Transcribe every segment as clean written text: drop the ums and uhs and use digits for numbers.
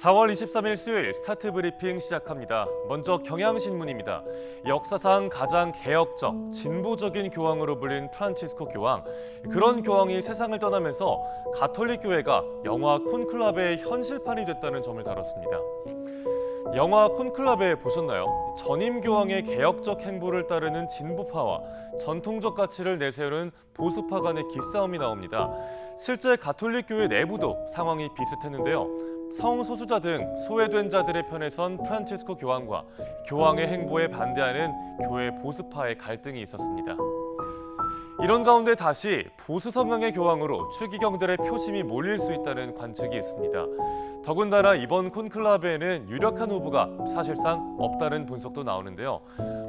4월 23일 수요일 스타트 브리핑 시작합니다. 먼저 경향신문입니다. 역사상 가장 개혁적, 진보적인 교황으로 불린 프란치스코 교황. 그런 교황이 세상을 떠나면서 가톨릭 교회가 영화 콘클라베의 현실판이 됐다는 점을 다뤘습니다. 영화 콘클라베 보셨나요? 전임 교황의 개혁적 행보를 따르는 진보파와 전통적 가치를 내세우는 보수파 간의 기싸움이 나옵니다. 실제 가톨릭 교회 내부도 상황이 비슷했는데요. 성소수자 등 소외된 자들의 편에 선 프란치스코 교황과 교황의 행보에 반대하는 교회 보수파의 갈등이 있었습니다. 이런 가운데 다시 보수 성향의 교황으로 추기경들의 표심이 몰릴 수 있다는 관측이 있습니다. 더군다나 이번 콘클라베에는 유력한 후보가 사실상 없다는 분석도 나오는데요.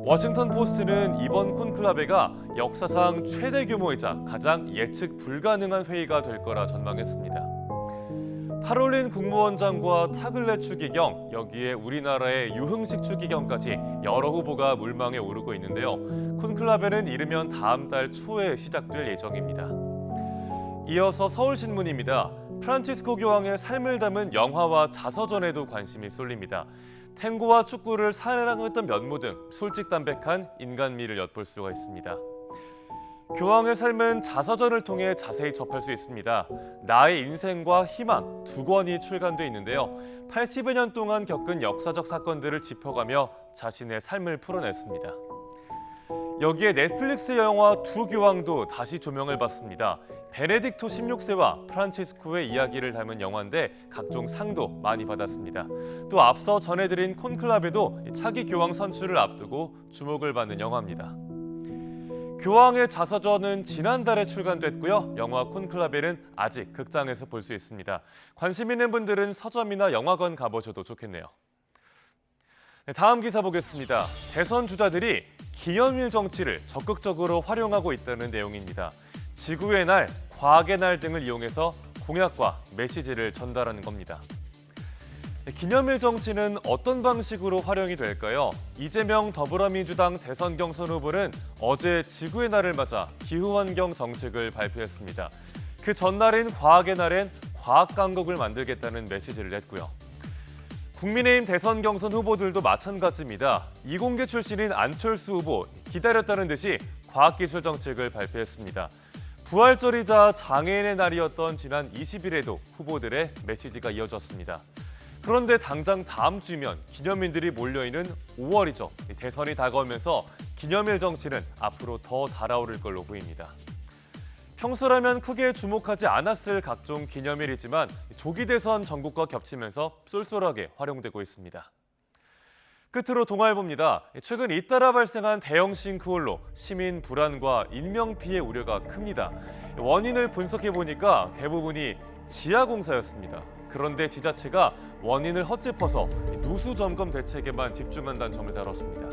워싱턴 포스트는 이번 콘클라베가 역사상 최대 규모이자 가장 예측 불가능한 회의가 될 거라 전망했습니다. 파롤린 국무원장과 타글레 추기경, 여기에 우리나라의 유흥식 추기경까지 여러 후보가 물망에 오르고 있는데요. 콘클라베는 이르면 다음 달 초에 시작될 예정입니다. 이어서 서울신문입니다. 프란치스코 교황의 삶을 담은 영화와 자서전에도 관심이 쏠립니다. 탱고와 축구를 사랑했던 면모 등 솔직담백한 인간미를 엿볼 수가 있습니다. 교황의 삶은 자서전을 통해 자세히 접할 수 있습니다. 나의 인생과 희망 두 권이 출간돼 있는데요. 80여 년 동안 겪은 역사적 사건들을 짚어가며 자신의 삶을 풀어냈습니다. 여기에 넷플릭스 영화 두 교황도 다시 조명을 받습니다. 베네딕토 16세와 프란치스코의 이야기를 담은 영화인데 각종 상도 많이 받았습니다. 또 앞서 전해드린 콘클라베도 차기 교황 선출을 앞두고 주목을 받는 영화입니다. 교황의 자서전은 지난달에 출간됐고요. 영화 콘클라베는 아직 극장에서 볼 수 있습니다. 관심 있는 분들은 서점이나 영화관 가보셔도 좋겠네요. 다음 기사 보겠습니다. 대선 주자들이 기념일 정치를 적극적으로 활용하고 있다는 내용입니다. 지구의 날, 과학의 날 등을 이용해서 공약과 메시지를 전달하는 겁니다. 기념일 정치는 어떤 방식으로 활용이 될까요? 이재명 더불어민주당 대선 경선 후보는 어제 지구의 날을 맞아 기후환경 정책을 발표했습니다. 그 전날인 과학의 날엔 과학 강국을 만들겠다는 메시지를 냈고요. 국민의힘 대선 경선 후보들도 마찬가지입니다. 이공계 출신인 안철수 후보, 기다렸다는 듯이 과학기술 정책을 발표했습니다. 부활절이자 장애인의 날이었던 지난 20일에도 후보들의 메시지가 이어졌습니다. 그런데 당장 다음 주면 기념일들이 몰려있는 5월이죠. 대선이 다가오면서 기념일 정치는 앞으로 더 달아오를 걸로 보입니다. 평소라면 크게 주목하지 않았을 각종 기념일이지만 조기 대선 전국과 겹치면서 쏠쏠하게 활용되고 있습니다. 끝으로 동아일보입니다. 최근 잇따라 발생한 대형 싱크홀로 시민 불안과 인명피해 우려가 큽니다. 원인을 분석해보니까 대부분이 지하공사였습니다. 그런데 지자체가 원인을 헛짚어서 누수 점검 대책에만 집중한다는 점을 다뤘습니다.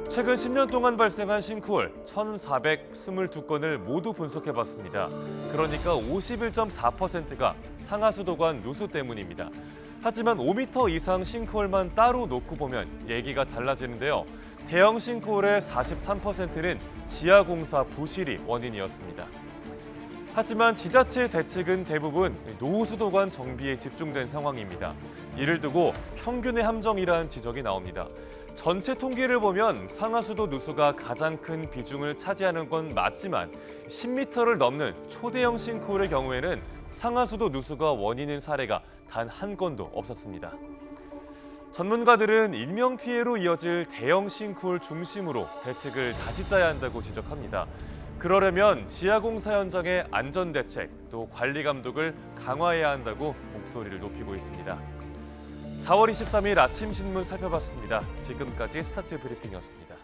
최근 10년 동안 발생한 싱크홀 1,422건을 모두 분석해봤습니다. 그러니까 51.4%가 상하수도관 누수 때문입니다. 하지만 5m 이상 싱크홀만 따로 놓고 보면 얘기가 달라지는데요. 대형 싱크홀의 43%는 지하공사 부실이 원인이었습니다. 하지만 지자체 대책은 대부분 노후수도관 정비에 집중된 상황입니다. 이를 두고 평균의 함정이라는 지적이 나옵니다. 전체 통계를 보면 상하수도 누수가 가장 큰 비중을 차지하는 건 맞지만 10m를 넘는 초대형 싱크홀의 경우에는 상하수도 누수가 원인인 사례가 단 한 건도 없었습니다. 전문가들은 인명피해로 이어질 대형 싱크홀 중심으로 대책을 다시 짜야 한다고 지적합니다. 그러려면 지하공사 현장의 안전대책, 또 관리 감독을 강화해야 한다고 목소리를 높이고 있습니다. 4월 23일 아침 신문 살펴봤습니다. 지금까지 스타트 브리핑이었습니다.